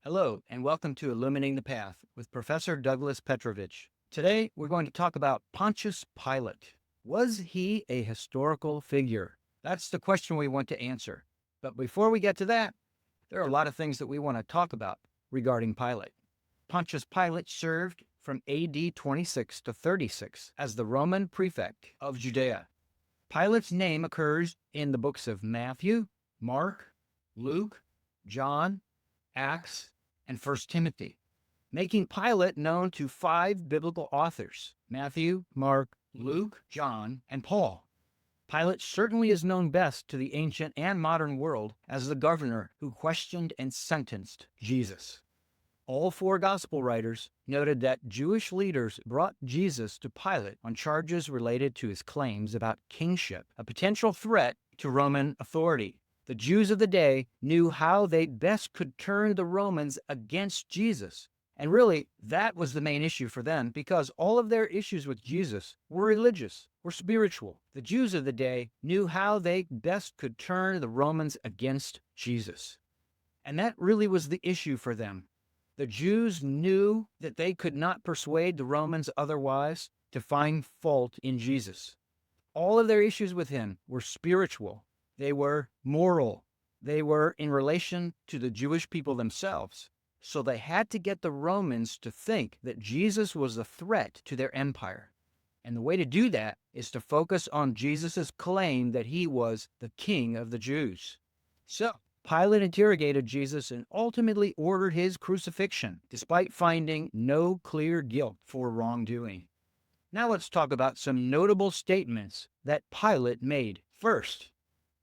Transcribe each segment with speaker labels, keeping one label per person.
Speaker 1: Hello, and welcome to Illuminating the Path with Professor Douglas Petrovich. Today, we're going to talk about Pontius Pilate. Was he a historical figure? That's the question we want to answer. But before we get to that, there are a lot of things that we want to talk about regarding Pilate. Pontius Pilate served from AD 26 to 36 as the Roman prefect of Judea. Pilate's name occurs in the books of Matthew, Mark, Luke, John, Acts, and 1 Timothy, making Pilate known to 5 biblical authors: Matthew, Mark, Luke, John, and Paul. Pilate certainly is known best to the ancient and modern world as the governor who questioned and sentenced Jesus. All 4 gospel writers noted that Jewish leaders brought Jesus to Pilate on charges related to his claims about kingship, a potential threat to Roman authority. The Jews of the day knew how they best could turn the Romans against Jesus. And really, that was the main issue for them, because all of their issues with Jesus were religious, were spiritual. The Jews of the day knew how they best could turn the Romans against Jesus. And that really was the issue for them. The Jews knew that they could not persuade the Romans otherwise to find fault in Jesus. All of their issues with him were spiritual. They were moral. They were in relation to the Jewish people themselves. So they had to get the Romans to think that Jesus was a threat to their empire. And the way to do that is to focus on Jesus' claim that he was the king of the Jews. So Pilate interrogated Jesus and ultimately ordered his crucifixion, despite finding no clear guilt for wrongdoing. Now let's talk about some notable statements that Pilate made. First,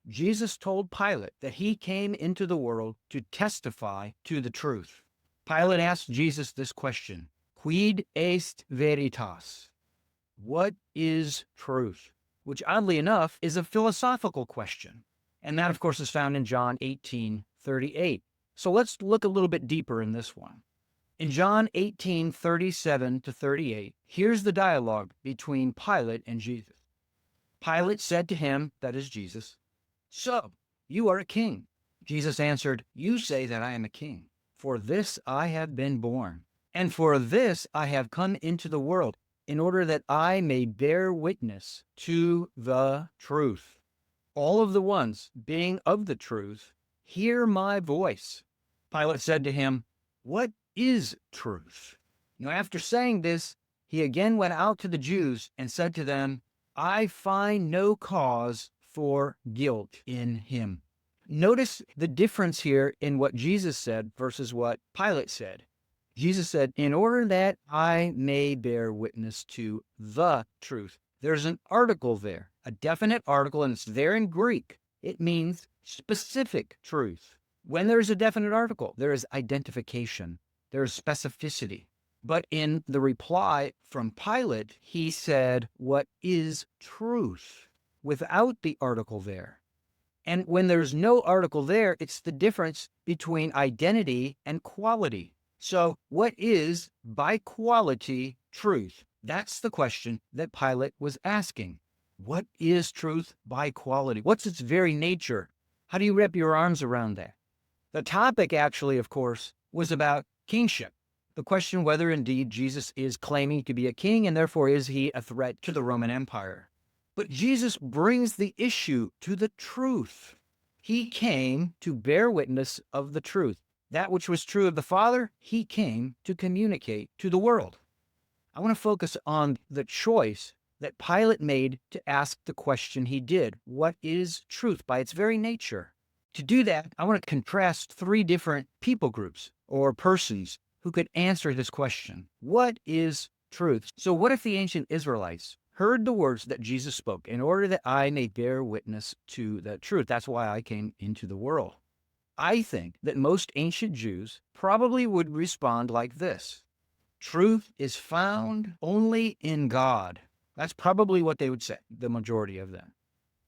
Speaker 1: Jesus told Pilate that he came into the world to testify to the truth. Pilate asked Jesus this question: Quid est veritas? What is truth? Which, oddly enough, is a philosophical question. And that, of course, is found in John 18:38. So let's look a little bit deeper in this one. In John 18:37 to 38, here's the dialogue between Pilate and Jesus. Pilate said to him, that is Jesus, "So, you are a king." Jesus answered, "You say that I am a king. For this I have been born, and for this I have come into the world, in order that I may bear witness to the truth. All of the ones being of the truth hear my voice." Pilate said to him, "What is truth?" Now, after saying this, he again went out to the Jews and said to them, "I find no cause for guilt in him." Notice the difference here in what Jesus said versus what Pilate said. Jesus said, "In order that I may bear witness to the truth." There's an article there, a definite article, and it's there in Greek. It means specific truth. When there is a definite article, there is identification, there is specificity. But in the reply from Pilate, he said, "What is truth?" without the article there. And when there's no article there, it's the difference between identity and quality. So what is, by quality, truth? That's the question that Pilate was asking. What is truth by quality? What's its very nature? How do you wrap your arms around that? The topic actually, of course, was about kingship. The question whether indeed Jesus is claiming to be a king, and therefore is he a threat to the Roman Empire. But Jesus brings the issue to the truth. He came to bear witness of the truth. That which was true of the Father, he came to communicate to the world. I want to focus on the choice that Pilate made to ask the question he did. What is truth by its very nature? To do that, I want to contrast 3 different people groups or persons who could answer this question. What is truth? So what if the ancient Israelites heard the words that Jesus spoke, "In order that I may bear witness to the truth. That's why I came into the world"? I think that most ancient Jews probably would respond like this: truth is found only in God. That's probably what they would say, the majority of them.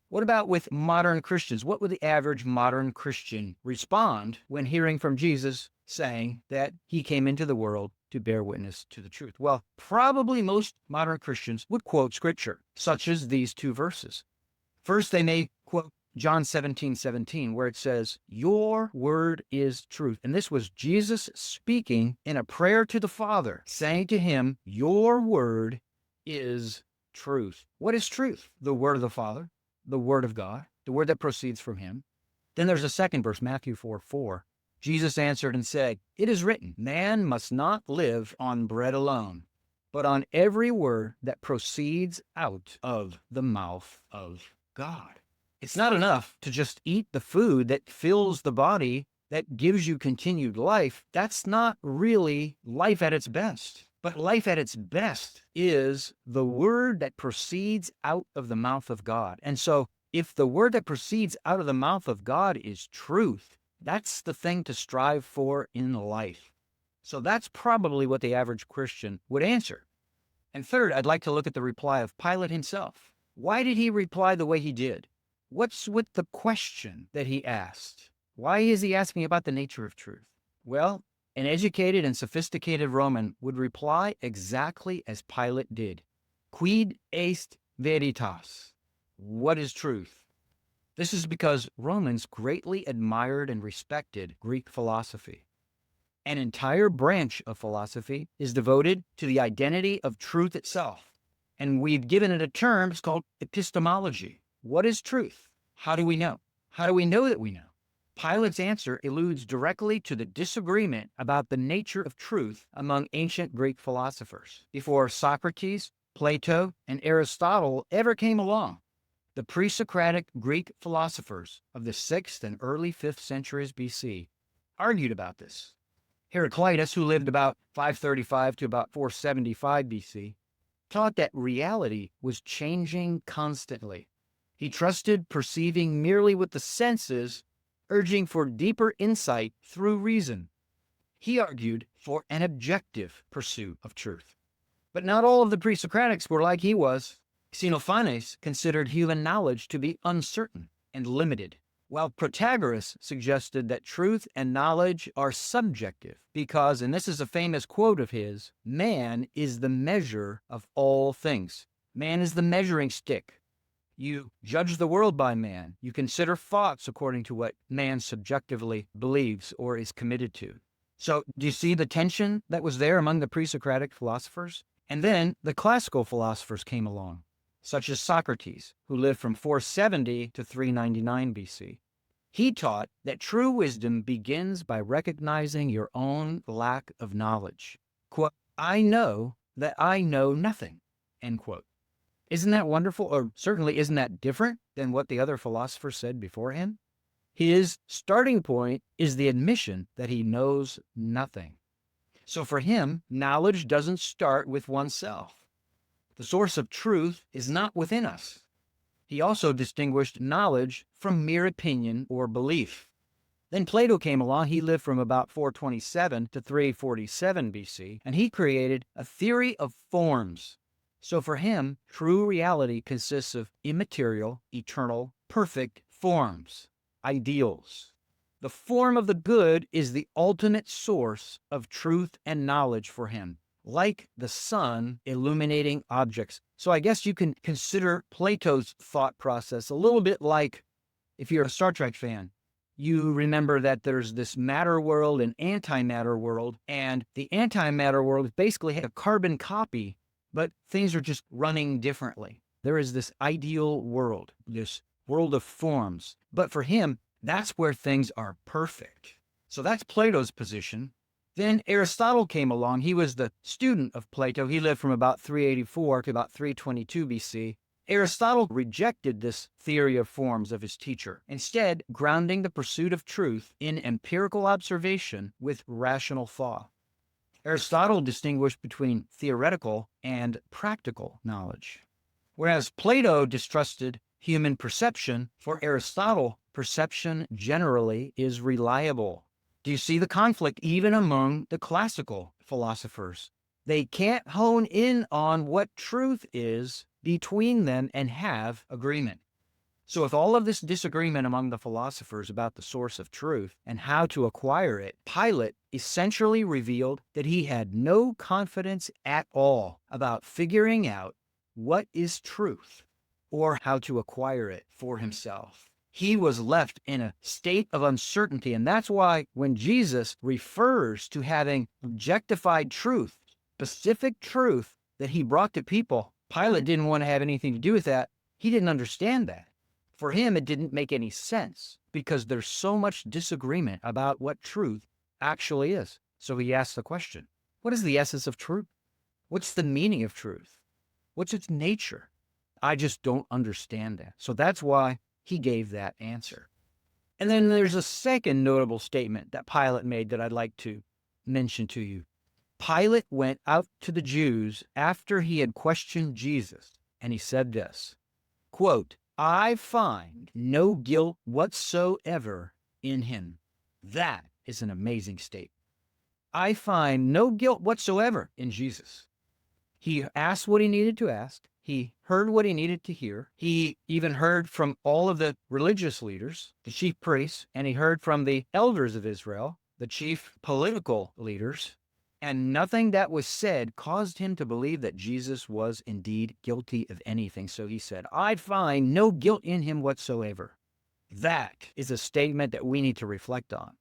Speaker 1: What about with modern Christians? What would the average modern Christian respond when hearing from Jesus saying that he came into the world to bear witness to the truth? Well, probably most modern Christians would quote scripture, such as these 2 verses. First, they may quote John 17:17, where it says, "Your word is truth." And this was Jesus speaking in a prayer to the Father, saying to him, "Your word is truth." What is truth? The word of the Father, the word of God, the word that proceeds from him. Then there's a second verse, Matthew 4:4. Jesus answered and said, "It is written, man must not live on bread alone, but on every word that proceeds out of the mouth of God." It's not enough to just eat the food that fills the body, that gives you continued life. That's not really life at its best. But life at its best is the word that proceeds out of the mouth of God. And so if the word that proceeds out of the mouth of God is truth, that's the thing to strive for in life. So that's probably what the average Christian would answer. And third, I'd like to look at the reply of Pilate himself. Why did he reply the way he did? What's with the question that he asked? Why is he asking about the nature of truth? Well, an educated and sophisticated Roman would reply exactly as Pilate did. Quid est veritas? What is truth? This is because Romans greatly admired and respected Greek philosophy. An entire branch of philosophy is devoted to the identity of truth itself. And we've given it a term, it's called epistemology. What is truth? How do we know? How do we know that we know? Pilate's answer alludes directly to the disagreement about the nature of truth among ancient Greek philosophers before Socrates, Plato, and Aristotle ever came along. The pre-Socratic Greek philosophers of the 6th and early 5th centuries BC argued about this. Heraclitus, who lived about 535 to about 475 BC, taught that reality was changing constantly. He trusted perceiving merely with the senses, urging for deeper insight through reason. He argued for an objective pursuit of truth. But not all of the pre-Socratics were like he was. Xenophanes considered human knowledge to be uncertain and limited, while Protagoras suggested that truth and knowledge are subjective because, and this is a famous quote of his, man is the measure of all things. Man is the measuring stick. You judge the world by man. You consider thoughts according to what man subjectively believes or is committed to. So do you see the tension that was there among the pre-Socratic philosophers? And then the classical philosophers came along, such as Socrates, who lived from 470 to 399 BC. He taught that true wisdom begins by recognizing your own lack of knowledge. Quote, "I know that I know nothing," end quote. Isn't that wonderful? Or certainly isn't that different than what the other philosophers said before him? His starting point is the admission that he knows nothing. So for him, knowledge doesn't start with oneself. The source of truth is not within us. He also distinguished knowledge from mere opinion or belief. Then Plato came along. He lived from about 427 to 347 BC, and he created a theory of forms. So for him, true reality consists of immaterial, eternal, perfect forms, ideals. The form of the good is the ultimate source of truth and knowledge for him, like the sun illuminating objects. So I guess you can consider Plato's thought process a little bit like, if you're a Star Trek fan, you remember that there's this matter world and antimatter world, and the antimatter world is basically a carbon copy, but things are just running differently. There is this ideal world, this world of forms. But for him, that's where things are perfect. So that's Plato's position. Then Aristotle came along. He was the student of Plato. He lived from about 384 to about 322 BC. Aristotle rejected this theory of forms of his teacher, instead grounding the pursuit of truth in empirical observation with rational thought. Aristotle distinguished between theoretical and practical knowledge. Whereas Plato distrusted human perception, for Aristotle, perception generally is reliable. Do you see the conflict even among the classical philosophers? They can't hone in on what truth is between them and have agreement. So with all of this disagreement among the philosophers about the source of truth and how to acquire it, Pilate essentially revealed that he had no confidence at all about figuring out what is truth or how to acquire it for himself. He was left in a state of uncertainty. And that's why when Jesus refers to having objectified truth, specific truth that he brought to people, Pilate didn't want to have anything to do with that. He didn't understand that. For him, it didn't make any sense because there's so much disagreement about what truth actually is. So he asked the question, what is the essence of truth? What's the meaning of truth? What's its nature? I just don't understand that. So that's why he gave that answer. And then there's a second notable statement that Pilate made that I'd like to mention to you. Pilate went out to the Jews after he had questioned Jesus, and he said this, quote, I find no guilt whatsoever in him. That is an amazing statement. I find no guilt whatsoever in Jesus. He asked what he needed to ask. He heard what he needed to hear. He even heard from all of the religious leaders, the chief priests, and he heard from the elders of Israel, the chief political leaders, and nothing that was said caused him to believe that Jesus was indeed guilty of anything. So he said, I find no guilt in him whatsoever. That is a statement that we need to reflect on,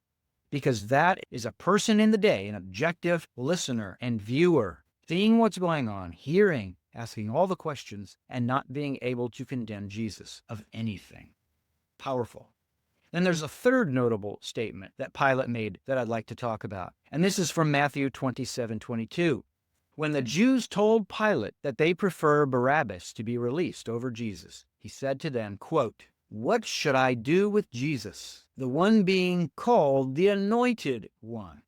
Speaker 1: because that is a person in the day, an objective listener and viewer, seeing what's going on, hearing, asking all the questions, and not being able to condemn Jesus of anything. Powerful. Then there's a third notable statement that Pilate made that I'd like to talk about. And this is from Matthew 27:22. When the Jews told Pilate that they prefer Barabbas to be released over Jesus, he said to them, quote, what should I do with Jesus, the one being called the Anointed One?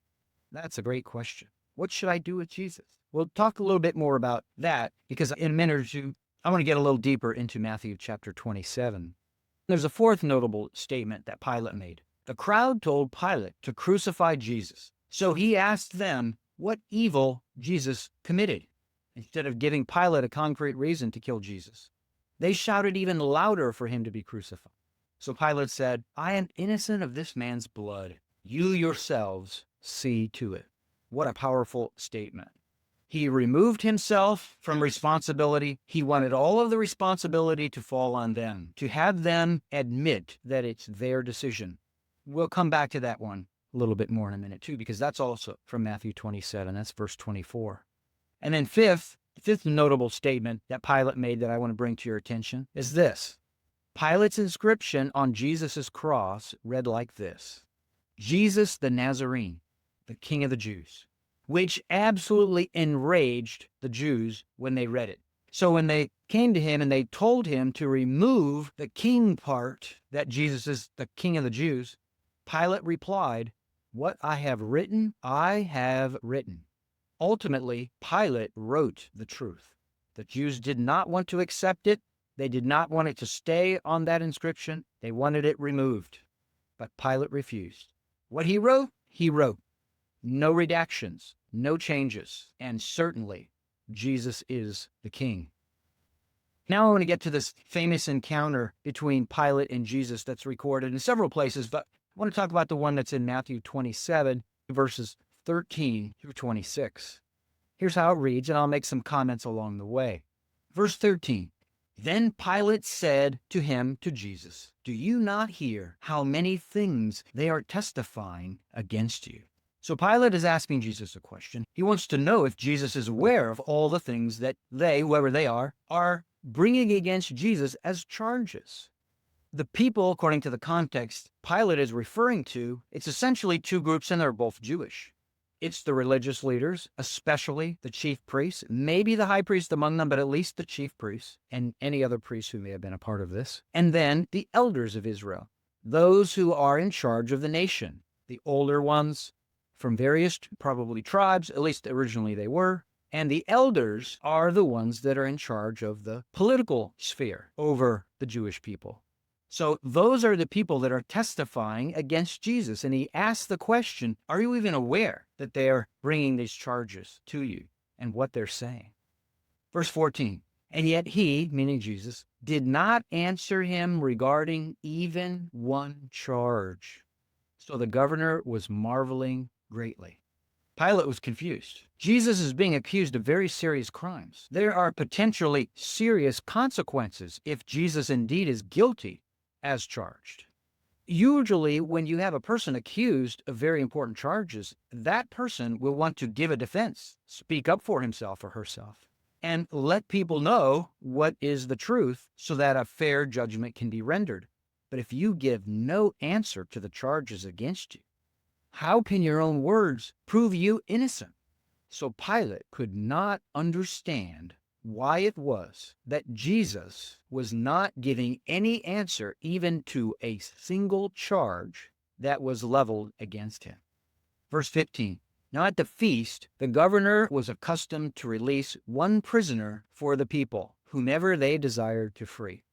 Speaker 1: That's a great question. What should I do with Jesus? We'll talk a little bit more about that because in a minute or two, I want to get a little deeper into Matthew chapter 27. There's a fourth notable statement that Pilate made. The crowd told Pilate to crucify Jesus. So he asked them what evil Jesus committed instead of giving Pilate a concrete reason to kill Jesus. They shouted even louder for him to be crucified. So Pilate said, I am innocent of this man's blood. You yourselves see to it. What a powerful statement. He removed himself from responsibility. He wanted all of the responsibility to fall on them, to have them admit that it's their decision. We'll come back to that one a little bit more in a minute too, because that's also from Matthew 27. That's verse 24. And then fifth notable statement that Pilate made that I want to bring to your attention is this. Pilate's inscription on Jesus' cross read like this, Jesus the Nazarene, the King of the Jews, which absolutely enraged the Jews when they read it. So when they came to him and they told him to remove the king part, that Jesus is the King of the Jews, Pilate replied, what I have written, I have written. Ultimately, Pilate wrote the truth. The Jews did not want to accept it. They did not want it to stay on that inscription. They wanted it removed. But Pilate refused. What he wrote, he wrote. No redactions, no changes, and certainly Jesus is the King. Now I want to get to this famous encounter between Pilate and Jesus that's recorded in several places, but I want to talk about the one that's in Matthew 27, verses 13 through 26. Here's how it reads, and I'll make some comments along the way. Verse 13, then Pilate said to him, to Jesus, do you not hear how many things they are testifying against you? So Pilate is asking Jesus a question. He wants to know if Jesus is aware of all the things that they, whoever they are bringing against Jesus as charges. The people, according to the context Pilate is referring to, it's essentially two groups, and they're both Jewish. It's the religious leaders, especially the chief priests, maybe the high priest among them, but at least the chief priests and any other priests who may have been a part of this. And then the elders of Israel, those who are in charge of the nation, the older ones from various, probably tribes, at least originally they were. And the elders are the ones that are in charge of the political sphere over the Jewish people. So those are the people that are testifying against Jesus. And he asked the question, are you even aware that they are bringing these charges to you and what they're saying? Verse 14, and yet he, meaning Jesus, did not answer him regarding even one charge. So the governor was marveling greatly. Pilate was confused. Jesus is being accused of very serious crimes. There are potentially serious consequences if Jesus indeed is guilty as charged. Usually, when you have a person accused of very important charges, that person will want to give a defense, speak up for himself or herself, and let people know what is the truth so that a fair judgment can be rendered. But if you give no answer to the charges against you, how can your own words prove you innocent? So Pilate could not understand why it was that Jesus was not giving any answer even to a single charge that was leveled against him. Verse 15. Now at the feast, the governor was accustomed to release one prisoner for the people, whomever they desired to free.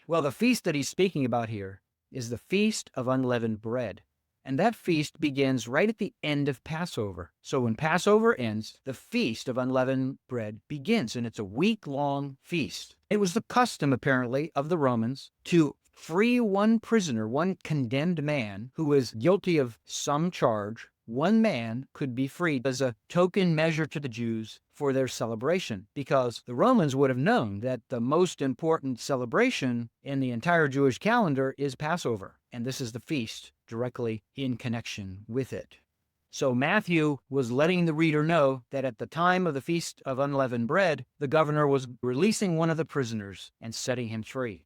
Speaker 1: Well, the feast that he's speaking about here is the Feast of Unleavened Bread. And that feast begins right at the end of Passover. So when Passover ends, the Feast of Unleavened Bread begins, and it's a week-long feast. It was the custom, apparently, of the Romans to free one prisoner, one condemned man who was guilty of some charge. One man could be freed as a token measure to the Jews for their celebration, because the Romans would have known that the most important celebration in the entire Jewish calendar is Passover, and this is the feast directly in connection with it. So Matthew was letting the reader know that at the time of the Feast of Unleavened Bread, the governor was releasing one of the prisoners and setting him free.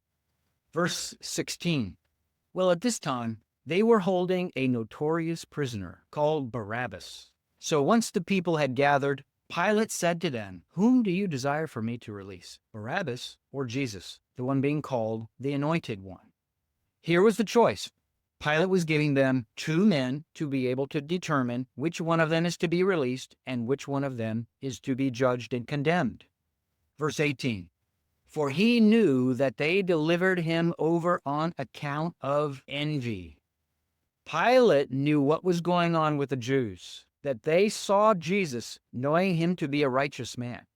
Speaker 1: Verse 16. Well, at this time, they were holding a notorious prisoner called Barabbas. So once the people had gathered, Pilate said to them, "Whom do you desire for me to release, Barabbas or Jesus, the one being called the Anointed One?" Here was the choice. Pilate was giving them two men to be able to determine which one of them is to be released and which one of them is to be judged and condemned. Verse 18. For he knew that they delivered him over on account of envy. Pilate knew what was going on with the Jews, that they saw Jesus knowing him to be a righteous man,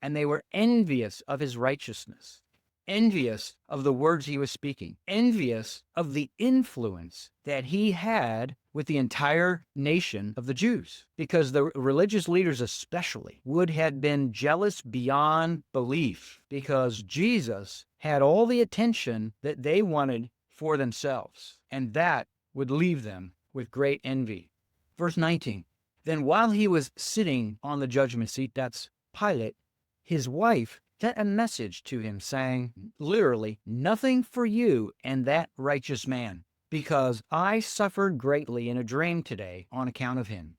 Speaker 1: and they were envious of his righteousness, envious of the words he was speaking, envious of the influence that he had with the entire nation of the Jews, because the religious leaders especially would have been jealous beyond belief, because Jesus had all the attention that they wanted for themselves, and that would leave them with great envy. Verse 19, then while he was sitting on the judgment seat, that's Pilate, his wife sent a message to him saying, literally, nothing for you and that righteous man, because I suffered greatly in a dream today on account of him.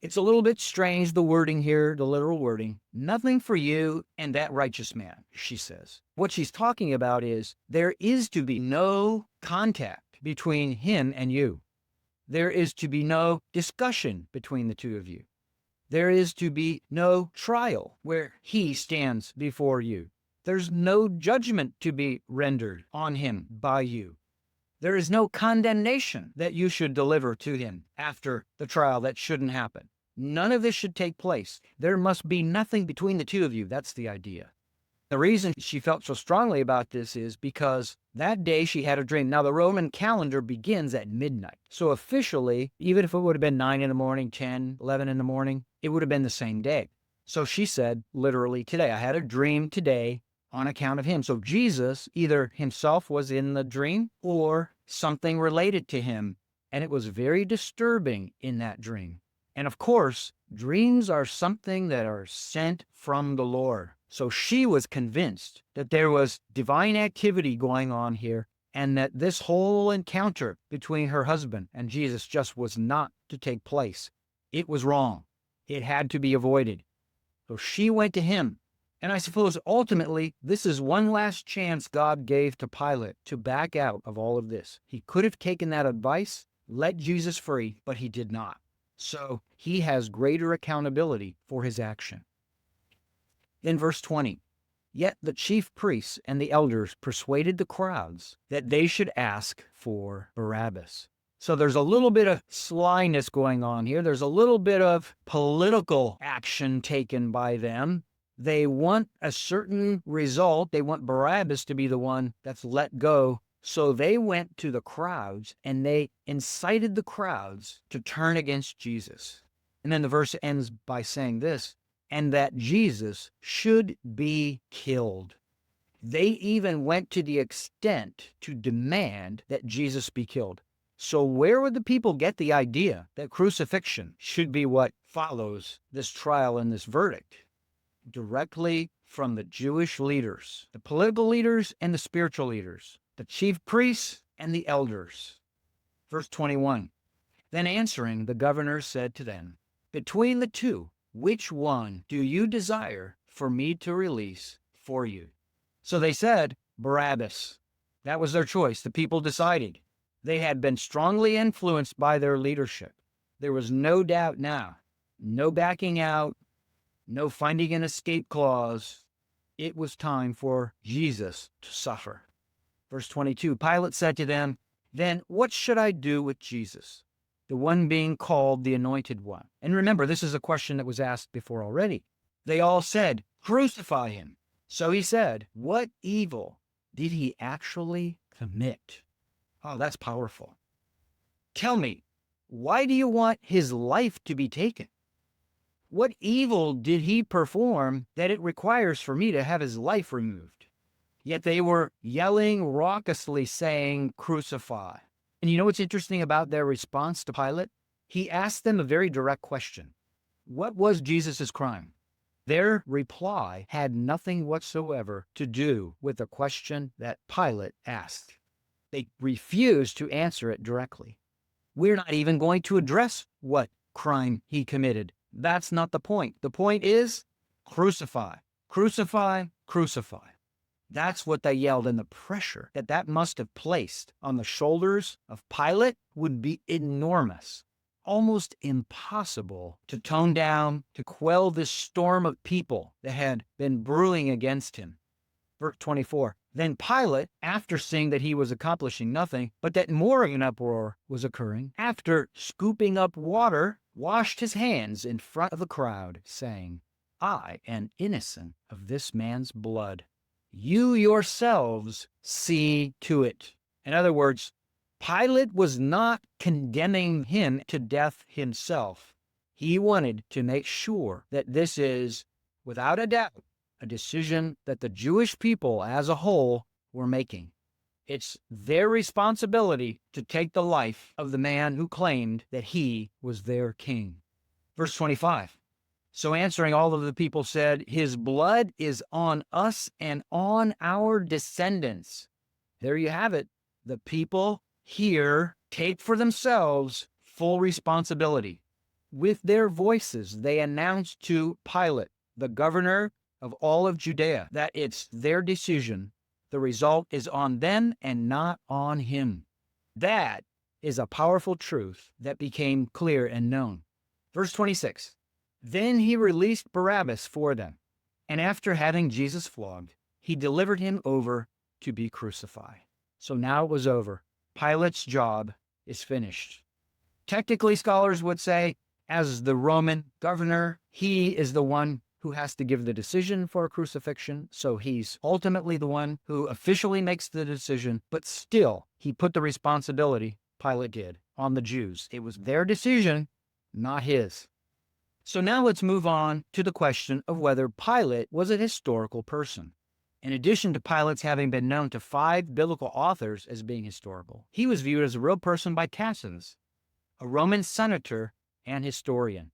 Speaker 1: It's a little bit strange, the wording here, the literal wording. Nothing for you and that righteous man, she says. What she's talking about is there is to be no contact between him and you. There is to be no discussion between the two of you. There is to be no trial where he stands before you. There's no judgment to be rendered on him by you. There is no condemnation that you should deliver to him after the trial. That shouldn't happen. None of this should take place. There must be nothing between the two of you. That's the idea. The reason she felt so strongly about this is because that day she had a dream. Now, the Roman calendar begins at midnight. So officially, even if it would have been 9 in the morning, 10, 11 in the morning, it would have been the same day. So she said, literally today, I had a dream today on account of him. So Jesus, either himself was in the dream or something related to him. And it was very disturbing in that dream. And of course, dreams are something that are sent from the Lord. So she was convinced that there was divine activity going on here and that this whole encounter between her husband and Jesus just was not to take place. It was wrong. It had to be avoided. So she went to him. And I suppose ultimately, this is one last chance God gave to Pilate to back out of all of this. He could have taken that advice, let Jesus free, but he did not. So he has greater accountability for his action. In verse 20, yet the chief priests and the elders persuaded the crowds that they should ask for Barabbas. So there's a little bit of slyness going on here. There's a little bit of political action taken by them. They want a certain result. They want Barabbas to be the one that's let go. So they went to the crowds and they incited the crowds to turn against Jesus. And then the verse ends by saying this, and that Jesus should be killed. They even went to the extent to demand that Jesus be killed. So where would the people get the idea that crucifixion should be what follows this trial and this verdict? Directly from the Jewish leaders, the political leaders and the spiritual leaders, the chief priests and the elders. Verse 21, then answering, the governor said to them, between the two, which one do you desire for me to release for you? So they said, Barabbas. That was their choice. The people decided. They had been strongly influenced by their leadership. There was no doubt now, no backing out, no finding an escape clause. It was time for Jesus to suffer. Verse 22, Pilate said to them, then what should I do with Jesus, the one being called the Anointed One? And remember, this is a question that was asked before already. They all said, crucify him. So he said, what evil did he actually commit? Oh, that's powerful. Tell me, why do you want his life to be taken? What evil did he perform that it requires for me to have his life removed? Yet they were yelling raucously, saying, crucify. And you know what's interesting about their response to Pilate? He asked them a very direct question. What was Jesus' crime? Their reply had nothing whatsoever to do with the question that Pilate asked. They refused to answer it directly. We're not even going to address what crime he committed. That's not the point. The point is, crucify, crucify, crucify. That's what they yelled, and the pressure that must have placed on the shoulders of Pilate would be enormous. Almost impossible to tone down, to quell this storm of people that had been brewing against him. Verse 24, then Pilate, after seeing that he was accomplishing nothing, but that more of an uproar was occurring, after scooping up water, washed his hands in front of the crowd, saying, I am innocent of this man's blood. You yourselves see to it. In other words, Pilate was not condemning him to death himself. He wanted to make sure that this is, without a doubt, a decision that the Jewish people as a whole were making. It's their responsibility to take the life of the man who claimed that he was their king. Verse 25. So answering, all of the people said, his blood is on us and on our descendants. There you have it. The people here take for themselves full responsibility. With their voices, they announced to Pilate, the governor of all of Judea, that it's their decision. The result is on them and not on him. That is a powerful truth that became clear and known. Verse 26, then he released Barabbas for them, and after having Jesus flogged, he delivered him over to be crucified. So now it was over. Pilate's job is finished. Technically, scholars would say, as the Roman governor, he is the one who has to give the decision for crucifixion, so he's ultimately the one who officially makes the decision, but still, he put the responsibility, Pilate did, on the Jews. It was their decision, not his. So now let's move on to the question of whether Pilate was a historical person. In addition to Pilate's having been known to 5 biblical authors as being historical, he was viewed as a real person by Tacitus, a Roman senator and historian.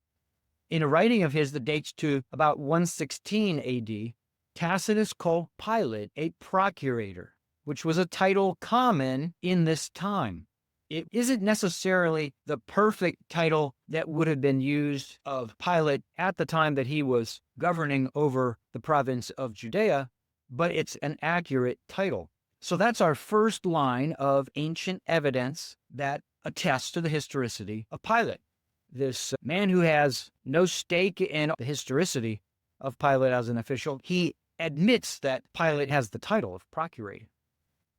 Speaker 1: In a writing of his that dates to about 116 AD, Tacitus called Pilate a procurator, which was a title common in this time. It isn't necessarily the perfect title that would have been used of Pilate at the time that he was governing over the province of Judea, but it's an accurate title. So that's our first line of ancient evidence that attests to the historicity of Pilate. This man who has no stake in the historicity of Pilate as an official, he admits that Pilate has the title of procurator.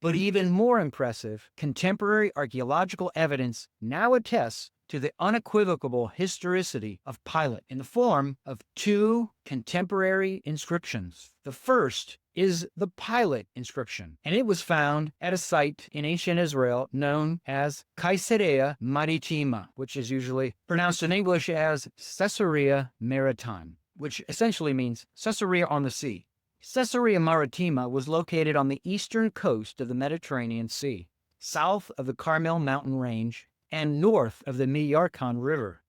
Speaker 1: But even more impressive, contemporary archaeological evidence now attests to the unequivocal historicity of Pilate in the form of 2 contemporary inscriptions. The first is the Pilate inscription, and it was found at a site in ancient Israel known as Caesarea Maritima, which is usually pronounced in English as Caesarea Maritime, which essentially means Caesarea on the sea. Caesarea Maritima was located on the eastern coast of the Mediterranean Sea, south of the Carmel mountain range, and north of the Miyarkon River.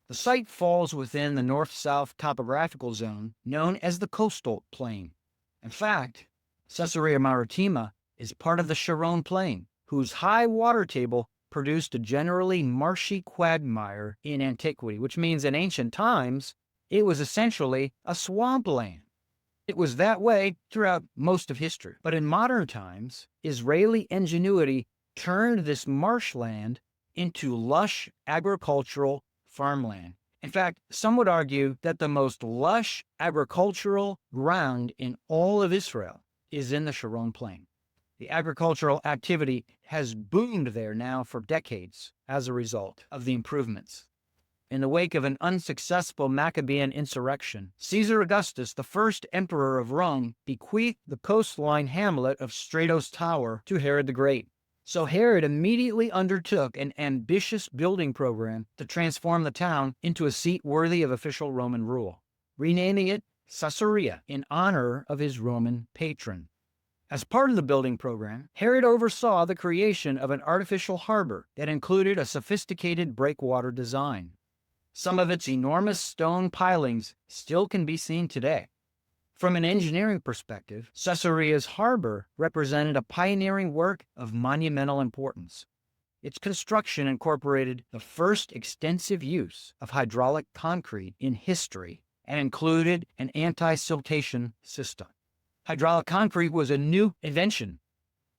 Speaker 1: The site falls within the north-south topographical zone known as the coastal plain. In fact, Caesarea Maritima is part of the Sharon Plain, whose high water table produced a generally marshy quagmire in antiquity, which means in ancient times it was essentially a swampland. It was that way throughout most of history. But in modern times, Israeli ingenuity turned this marshland into lush agricultural farmland. In fact, some would argue that the most lush agricultural ground in all of Israel is in the Sharon Plain. The agricultural activity has boomed there now for decades as a result of the improvements. In the wake of an unsuccessful Maccabean insurrection, Caesar Augustus, the first emperor of Rome, bequeathed the coastline hamlet of Stratos Tower to Herod the Great. So Herod immediately undertook an ambitious building program to transform the town into a seat worthy of official Roman rule, renaming it Caesarea in honor of his Roman patron. As part of the building program, Herod oversaw the creation of an artificial harbor that included a sophisticated breakwater design. Some of its enormous stone pilings still can be seen today. From an engineering perspective, Caesarea's harbor represented a pioneering work of monumental importance. Its construction incorporated the first extensive use of hydraulic concrete in history and included an anti-siltation system. Hydraulic concrete was a new invention.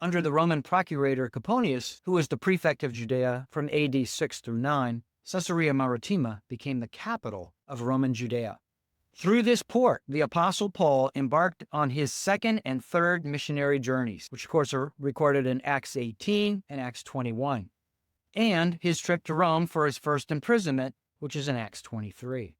Speaker 1: Under the Roman procurator Pontius, who was the prefect of Judea from AD 6 through 9, Caesarea Maritima became the capital of Roman Judea. Through this port, the Apostle Paul embarked on his second and third missionary journeys, which of course are recorded in Acts 18 and Acts 21, and his trip to Rome for his first imprisonment, which is in Acts 23.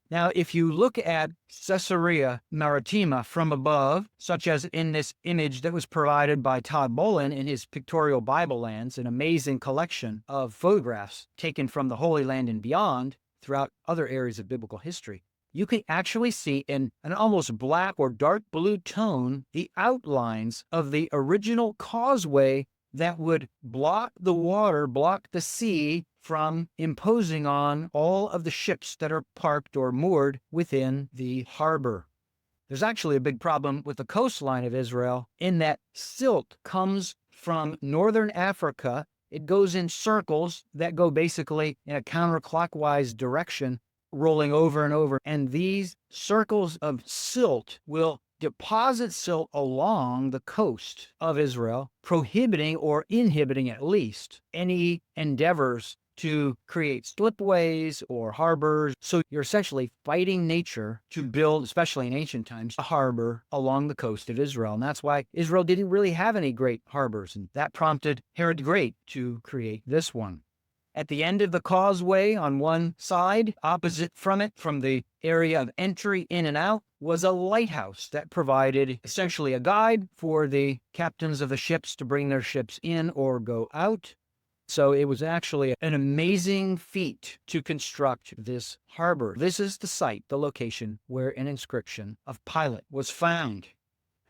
Speaker 1: Now, if you look at Caesarea Maritima from above, such as in this image that was provided by Todd Bolin in his Pictorial Bible Lands, an amazing collection of photographs taken from the Holy Land and beyond throughout other areas of biblical history, you can actually see in an almost black or dark blue tone the outlines of the original causeway that would block the water, block the sea from imposing on all of the ships that are parked or moored within the harbor. There's actually a big problem with the coastline of Israel in that silt comes from northern Africa. It goes in circles that go basically in a counterclockwise direction, rolling over and over. And these circles of silt will deposit silt along the coast of Israel, prohibiting or inhibiting at least any endeavors to create slipways or harbors. So you're essentially fighting nature to build, especially in ancient times, a harbor along the coast of Israel. And that's why Israel didn't really have any great harbors. And that prompted Herod the Great to create this one. At the end of the causeway on one side, opposite from it, from the area of entry in and out, was a lighthouse that provided essentially a guide for the captains of the ships to bring their ships in or go out. So it was actually an amazing feat to construct this harbor. This is the site, the location, where an inscription of Pilate was found.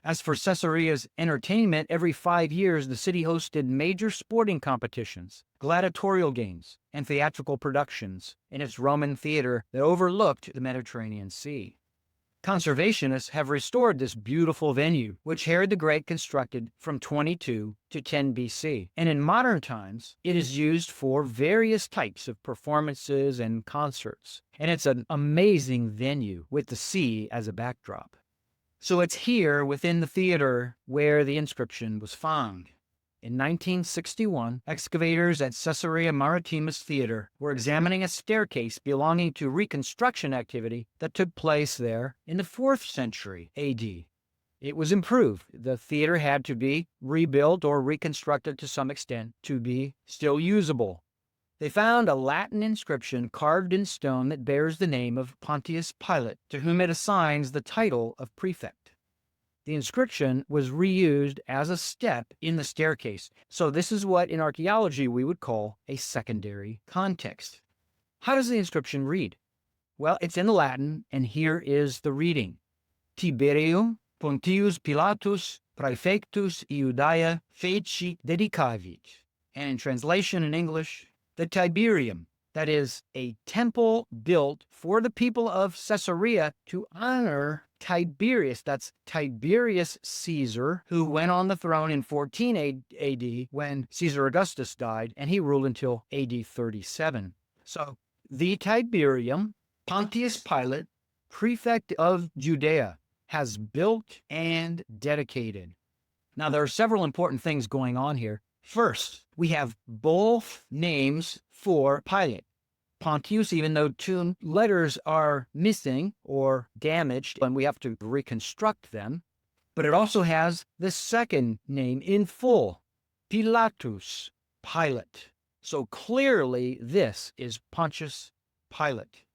Speaker 1: As for Caesarea's entertainment, every 5 years the city hosted major sporting competitions, gladiatorial games, and theatrical productions in its Roman theater that overlooked the Mediterranean Sea. Conservationists have restored this beautiful venue, which Herod the Great constructed from 22 to 10 BC. And in modern times, it is used for various types of performances and concerts. And it's an amazing venue with the sea as a backdrop. So it's here within the theater where the inscription was found. In 1961, excavators at Caesarea Maritima's theater were examining a staircase belonging to reconstruction activity that took place there in the 4th century AD. It was improved. The theater had to be rebuilt or reconstructed to some extent to be still usable. They found a Latin inscription carved in stone that bears the name of Pontius Pilate, to whom it assigns the title of prefect. The inscription was reused as a step in the staircase, so this is what in archaeology we would call a secondary context. How does the inscription read? Well, it's in Latin, and here is the reading. Tiberium Pontius Pilatus praefectus Iudaea feci dedicavit. And in translation in English, the Tiberium, that is, a temple built for the people of Caesarea to honor Tiberius. That's Tiberius Caesar, who went on the throne in 14 AD when Caesar Augustus died, and he ruled until AD 37. So the Tiberium, Pontius Pilate, prefect of Judea, has built and dedicated. Now, there are several important things going on here. First, we have both names for Pilate. Pontius, even though two letters are missing or damaged, and we have to reconstruct them, but it also has the second name in full, Pilatus, Pilate. So clearly, this is Pontius Pilate.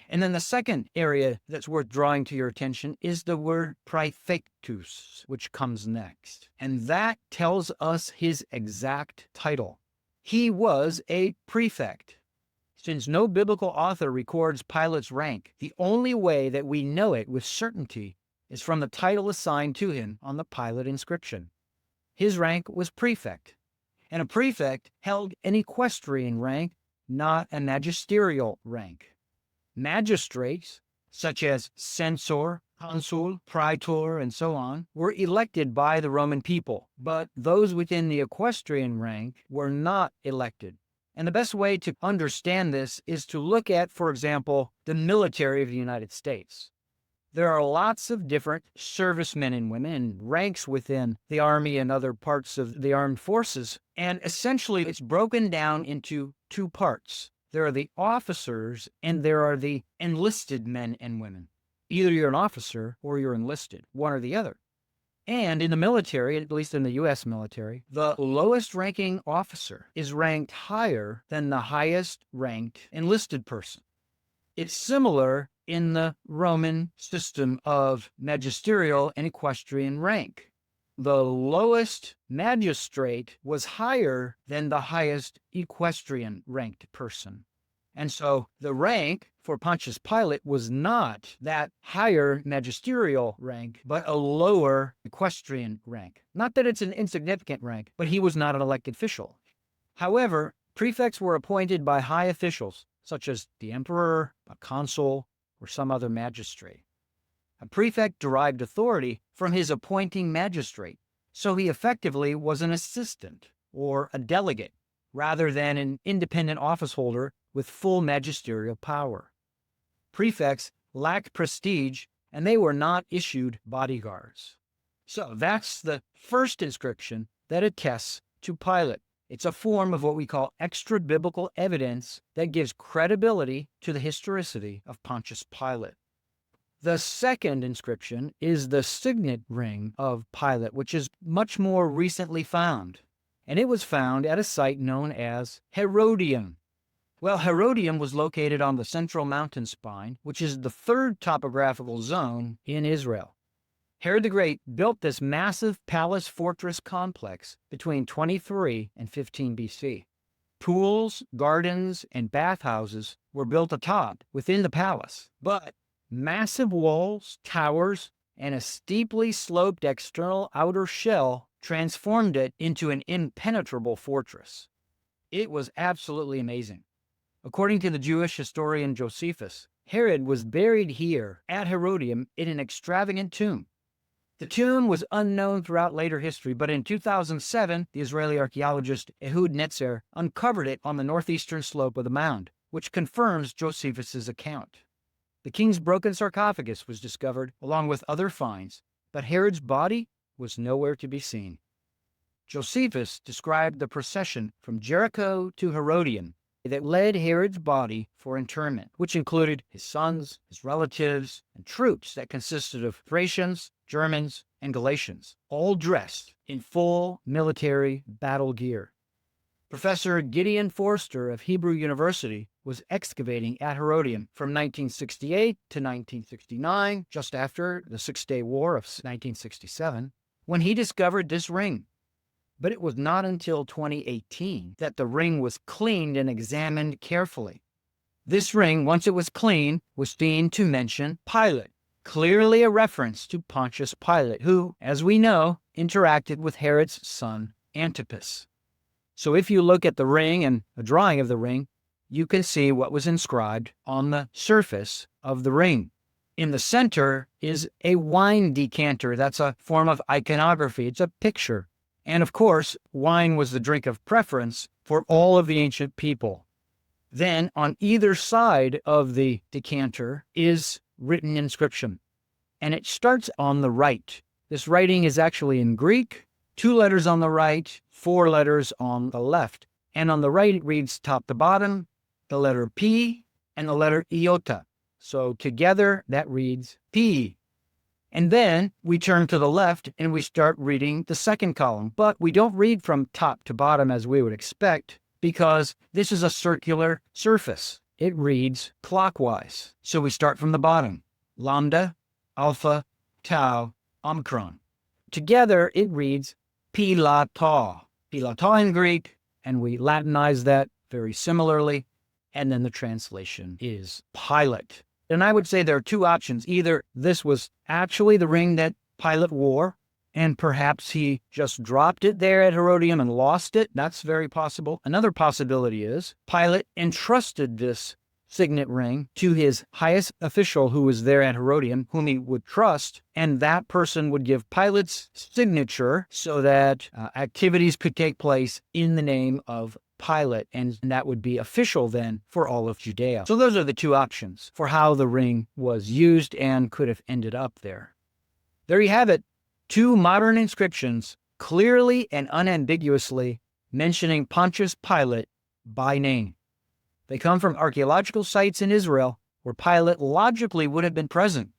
Speaker 1: And then the second area that's worth drawing to your attention is the word praefectus, which comes next. And that tells us his exact title. He was a prefect. Since no biblical author records Pilate's rank, the only way that we know it with certainty is from the title assigned to him on the Pilate inscription. His rank was prefect, and a prefect held an equestrian rank, not a magisterial rank. Magistrates, such as censor, consul, praetor, and so on, were elected by the Roman people, but those within the equestrian rank were not elected. And the best way to understand this is to look at, for example, the military of the United States. There are lots of different servicemen and women and ranks within the Army and other parts of the armed forces, and essentially it's broken down into two parts. There are the officers and there are the enlisted men and women. Either you're an officer or you're enlisted, one or the other. And in the military, at least in the U.S. military, the lowest ranking officer is ranked higher than the highest ranked enlisted person. It's similar in the Roman system of magisterial and equestrian rank. The lowest magistrate was higher than the highest equestrian ranked person. And so the rank for Pontius Pilate was not that higher magisterial rank, but a lower equestrian rank. Not that it's an insignificant rank, but he was not an elected official. However, prefects were appointed by high officials, such as the emperor, a consul, or some other magistrate. A prefect derived authority from his appointing magistrate, so he effectively was an assistant or a delegate, rather than an independent office holder with full magisterial power. Prefects lacked prestige, and they were not issued bodyguards. So that's the first inscription that attests to Pilate. It's a form of what we call extra-biblical evidence that gives credibility to the historicity of Pontius Pilate. The second inscription is the signet ring of Pilate, which is much more recently found, and it was found at a site known as Herodium. Well, Herodium was located on the central mountain spine, which is the third topographical zone in Israel. Herod the Great built this massive palace fortress complex between 23 and 15 BC. Pools, gardens, and bathhouses were built atop within the palace, but massive walls, towers, and a steeply sloped external outer shell transformed it into an impenetrable fortress. It was absolutely amazing. According to the Jewish historian Josephus, Herod was buried here at Herodium in an extravagant tomb. The tomb was unknown throughout later history, but in 2007, the Israeli archaeologist Ehud Netzer uncovered it on the northeastern slope of the mound, which confirms Josephus's account. The king's broken sarcophagus was discovered along with other finds, but Herod's body was nowhere to be seen. Josephus described the procession from Jericho to Herodium that led Herod's body for interment, which included his sons, his relatives, and troops that consisted of Thracians, Germans, and Galatians, all dressed in full military battle gear. Professor Gideon Forster of Hebrew University was excavating at Herodium from 1968 to 1969, just after the Six-Day War of 1967, when he discovered this ring. But it was not until 2018 that the ring was cleaned and examined carefully. This ring, once it was clean, was seen to mention Pilate, clearly a reference to Pontius Pilate, who, as we know, interacted with Herod's son Antipas. So if you look at the ring and a drawing of the ring, you can see what was inscribed on the surface of the ring. In the center is a wine decanter. That's a form of iconography. It's a picture. And of course, wine was the drink of preference for all of the ancient people. Then on either side of the decanter is written inscription. And it starts on the right. This writing is actually in Greek, 2 letters on the right, 4 letters on the left. And on the right, it reads top to bottom, the letter P and the letter iota. So together, that reads P. And then we turn to the left and we start reading the second column. But we don't read from top to bottom as we would expect, because this is a circular surface. It reads clockwise. So we start from the bottom. Lambda, alpha, tau, omicron. Together, it reads Pilata. Pilata in Greek, and we Latinize that very similarly. And then the translation is Pilate. And I would say there are 2 options. Either this was actually the ring that Pilate wore, and perhaps he just dropped it there at Herodium and lost it. That's very possible. Another possibility is Pilate entrusted this signet ring to his highest official who was there at Herodium, whom he would trust, and that person would give Pilate's signature so that activities could take place in the name of Pilate, and that would be official then for all of Judea. So those are the 2 options for how the ring was used and could have ended up there. There you have it. 2 modern inscriptions clearly and unambiguously mentioning Pontius Pilate by name. They come from archaeological sites in Israel where Pilate logically would have been present.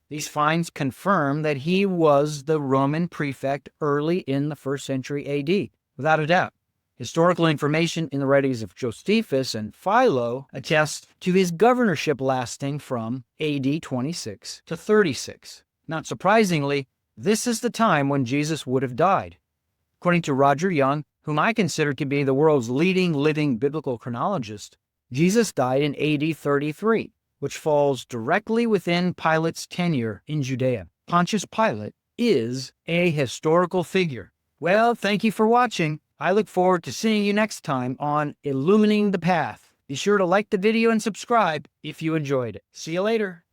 Speaker 1: These finds confirm that he was the Roman prefect early in the 1st century AD, without a doubt. Historical information in the writings of Josephus and Philo attests to his governorship lasting from AD 26 to 36. Not surprisingly, this is the time when Jesus would have died. According to Roger Young, whom I consider to be the world's leading living biblical chronologist, Jesus died in AD 33, which falls directly within Pilate's tenure in Judea. Pontius Pilate is a historical figure. Well, thank you for watching. I look forward to seeing you next time on Illumining the Path. Be sure to like the video and subscribe if you enjoyed it. See you later.